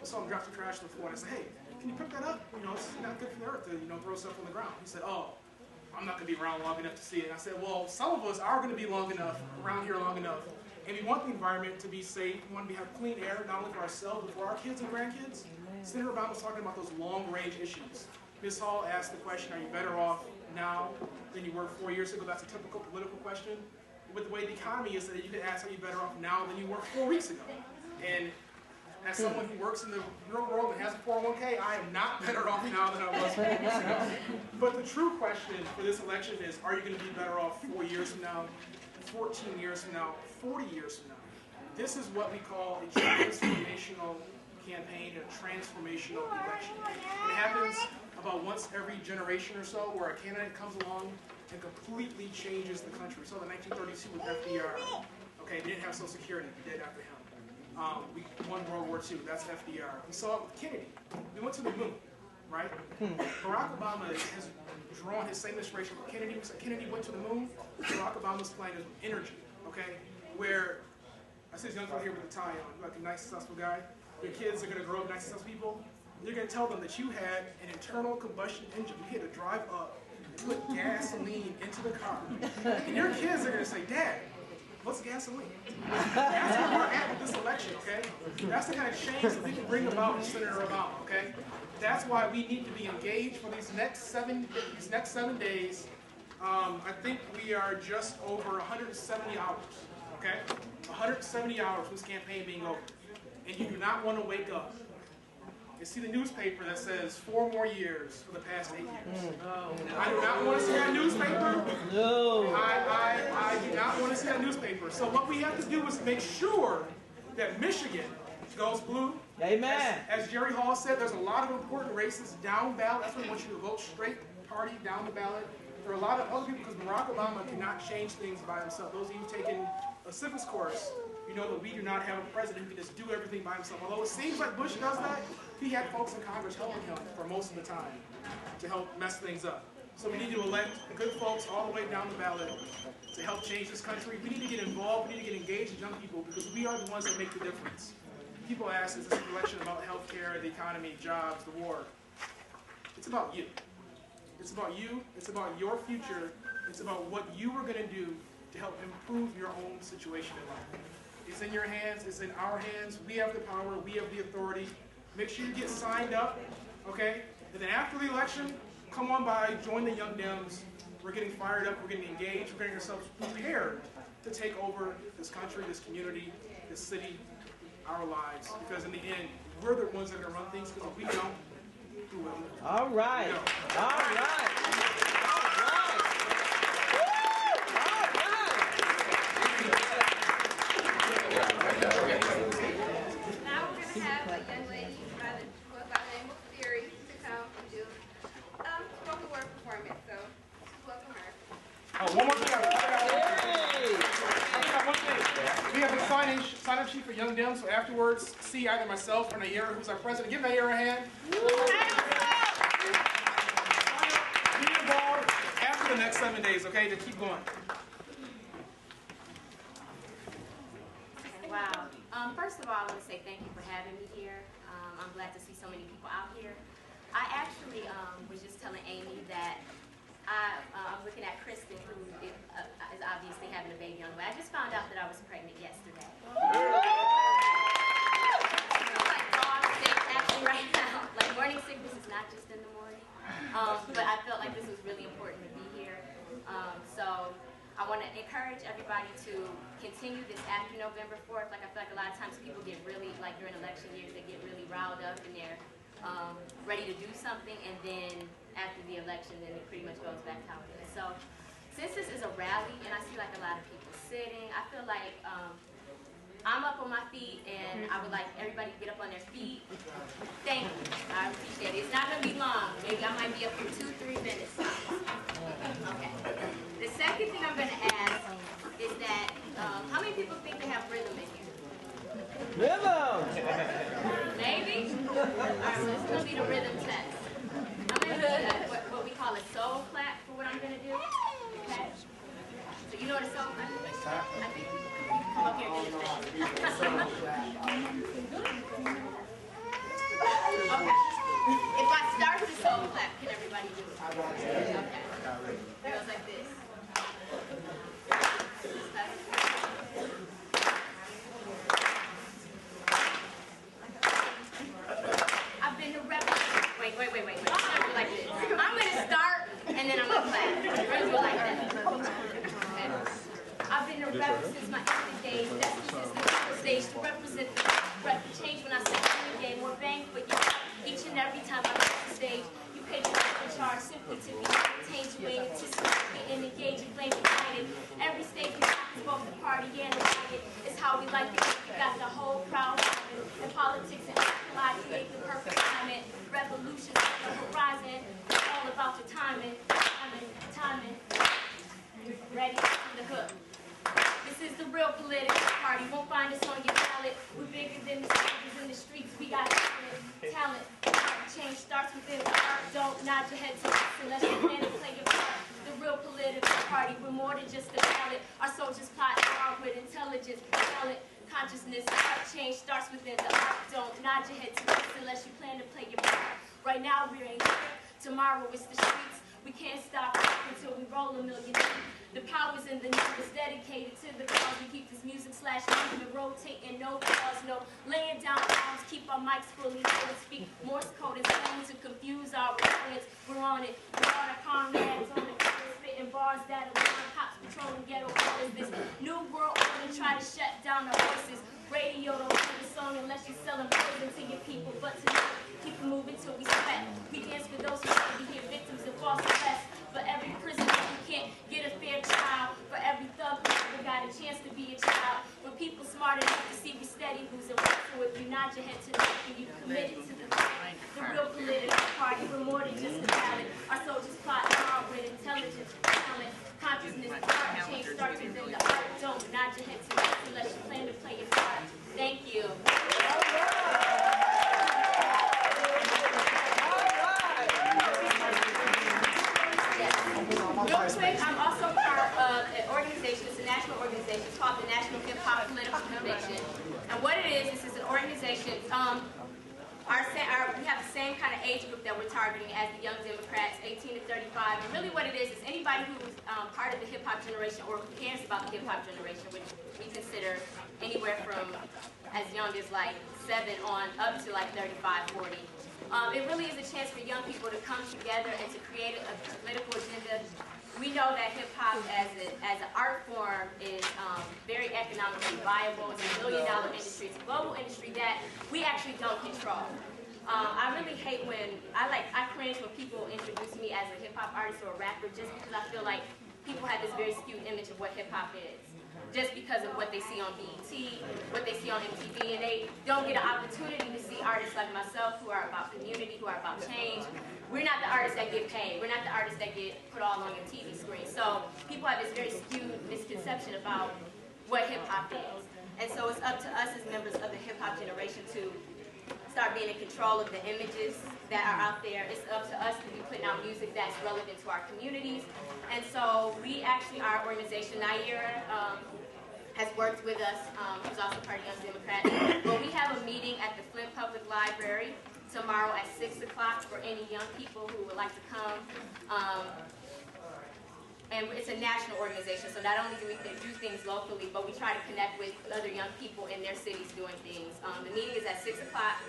saw him drop some trash on the floor, and I said, hey, can you pick that up? You know, it's not good for the earth to, you know, throw stuff on the ground. He said, oh, I'm not going to be around long enough to see it. And I said, well, some of us are going to be around here long enough, and we want the environment to be safe. We want to have clean air, not only for ourselves, but for our kids and grandkids. Senator Obama was talking about those long-range issues. Ms. Hall asked the question, are you better off now than you were 4 years ago? That's a typical political question. With the way the economy is, that you can ask, are you better off now than you were 4 weeks ago? And as someone who works in the real world and has a 401k, I am not better off now than I was 4 weeks ago. But the true question for this election is, are you going to be better off 4 years from now, 14 years from now, 40 years from now? This is what we call a transformational campaign, a transformational election. It happens about once every generation or so, where a candidate comes along and completely changes the country. We saw in 1932 with FDR. Okay, they didn't have Social Security, we did after him. We won World War II, that's FDR. We saw it with Kennedy. We went to the moon, right? Barack Obama has drawn his same inspiration from Kennedy. We said Kennedy went to the moon. Barack Obama's plan is energy, okay? Where, I see this young fellow here with a tie on, like a nice, successful guy. Your kids are gonna grow up nice, successful people. You're gonna tell them that you had an internal combustion engine. You had to drive up and put gasoline into the car. And your kids are gonna say, Dad, what's gasoline? That's where we're at with this election, okay? That's the kind of change that we can bring about with Senator Obama, okay? That's why we need to be engaged for these next seven days. I think we are just over 170 hours, okay? 170 hours from this campaign being over. And you do not want to wake up and see the newspaper that says 4 more years for the past 8 years. I do not want to see that newspaper. No. I do not want to see that newspaper. So what we have to do is make sure that Michigan goes blue. Amen. As Jerry Hall said, there's a lot of important races down ballot. That's why we want you to vote straight party down the ballot. There are a lot of other people, because Barack Obama cannot change things by himself. Those of you who've taken a civics course, you know that we do not have a president who can just do everything by himself. Although it seems like Bush does that, he had folks in Congress helping him for most of the time to help mess things up. So we need to elect good folks all the way down the ballot to help change this country. We need to get involved, we need to get engaged with young people, because we are the ones that make the difference. People ask, is this election about health care, the economy, jobs, the war? It's about you. It's about you, it's about your future, it's about what you are going to do to help improve your own situation in life. It's in your hands, it's in our hands. We have the power, we have the authority. Make sure you get signed up, okay? And then after the election, come on by, join the Young Dems. We're getting fired up, we're getting engaged, we're getting ourselves prepared to take over this country, this community, this city, our lives. Because in the end, we're the ones that are going to run things, because if we don't, who will? All right. All right. One more thing. We have a sign-up sheet for Young Dems, so afterwards, see either myself or Nayera, who's our president. Give Nayera a hand. Be involved after the next 7 days, okay, to keep going. Wow. First of all, I want to say thank you for having me here. I'm glad to see so many people out here. I actually was just telling Amy that I'm looking at Kristen, who is obviously having a baby on the way. I just found out that I was pregnant yesterday. Like dog sick, actually, right now. Like morning sickness is not just in the morning. But I felt like this was really important to be here. So I want to encourage everybody to continue this after November 4th. Like I feel like a lot of times people get really, like during election years, they get really riled up and they're ready to do something, and then after the election, then it pretty much goes back to how it is. So since this is a rally and I see like a lot of people sitting, I feel like I'm up on my feet, and I would like everybody to get up on their feet. Thank you. I appreciate it. It's not going to be long. Maybe I might be up for 2-3 minutes. Okay. The second thing I'm going to ask is that how many people think they have rhythm in here? Rhythm! Maybe? Alright, so this is going to be the rhythm test. I'm going to do what we call a soul clap for what I'm going to do. Okay? So you know what a soul clap is? I think you can come up here and do this thing. when I say game, more bang for your buck each and every time I reach the stage. You pay the charge simply to be entertained. You ain't anticipated, being engaged, you blame united. Every stage we rock is both the party and the riot. It's how we like it. We got the whole crowd rocking. In politics and life, create the perfect climate. Revolution on the horizon. It's all about the timing, timing. Ready to the hook. This is the real political party. Won't find us on your ballot. We're bigger than the stages in the streets. We got talent. Change starts within the art. Don't nod your head to us unless you plan to play your part. The real political party. We're more than just a ballot. Our soldiers plot hard with intelligence, talent, consciousness. Art change starts within the art. Don't nod your head to us unless you plan to play your part. Right now we're in here. Tomorrow it's the streets. We can't stop until we roll a million. The power's in the numbers, dedicated to the cause. We keep this music /movement rotating, no pause, no laying down arms. Keep our mics fully loaded, speak Morse code and slang to confuse our opponents. We're on it, we're on our comrades, on the corner, spitting bars that alarm cops patrolling ghetto borders. This new world order try to shut down our voices. Radio don't play the song unless you're selling poison to your people. But tonight, keep it moving till we sweat. We dance for those who may be here, victims of false arrest. For every prisoner who can't get a fair trial. For every thug who never got a chance to be a child. For people smart enough to see we steady losing weight. So if you nod your head to the and you committed to the fight. The real political party, we're more than just a ballot. Our soldiers plot hard with intelligence, talent, consciousness, art change starts within the art. Don't nod your head to the unless you plan to play your part. Thank you. Real quick, I'm also part of an organization, it's a national organization, it's called the National Hip Hop Political Convention. And what it is, this is an organization, we have the same kind of age group that we're targeting as the Young Democrats, 18 to 35. And really what it is anybody who's part of the hip hop generation or who cares about the hip hop generation, which we consider anywhere from as young as like 7 on up to like 35, 40. It really is a chance for young people to come together and to create a political agenda. We know that hip-hop as an art form is very economically viable. It's a billion-dollar industry. It's a global industry that we actually don't control. I really hate when, I cringe when people introduce me as a hip-hop artist or a rapper just because I feel like people have this very skewed image of what hip-hop is. Just because of what they see on BET, what they see on MTV, and they don't get an opportunity to see artists like myself who are about community, who are about change. We're not the artists that get paid. We're not the artists that get put all on your TV screen. So people have this very skewed misconception about what hip-hop is. And so it's up to us as members of the hip-hop generation to start being in control of the images that are out there. It's up to us to be putting out music that's relevant to our communities. And so we actually, our organization, Naira, has worked with us, who's also part of Young Democrats. But we have a meeting at the Flint Public Library tomorrow at 6 o'clock for any young people who would like to come. And it's a national organization, so not only do we do things locally, but we try to connect with other young people in their cities doing things. The meeting is at 6 o'clock.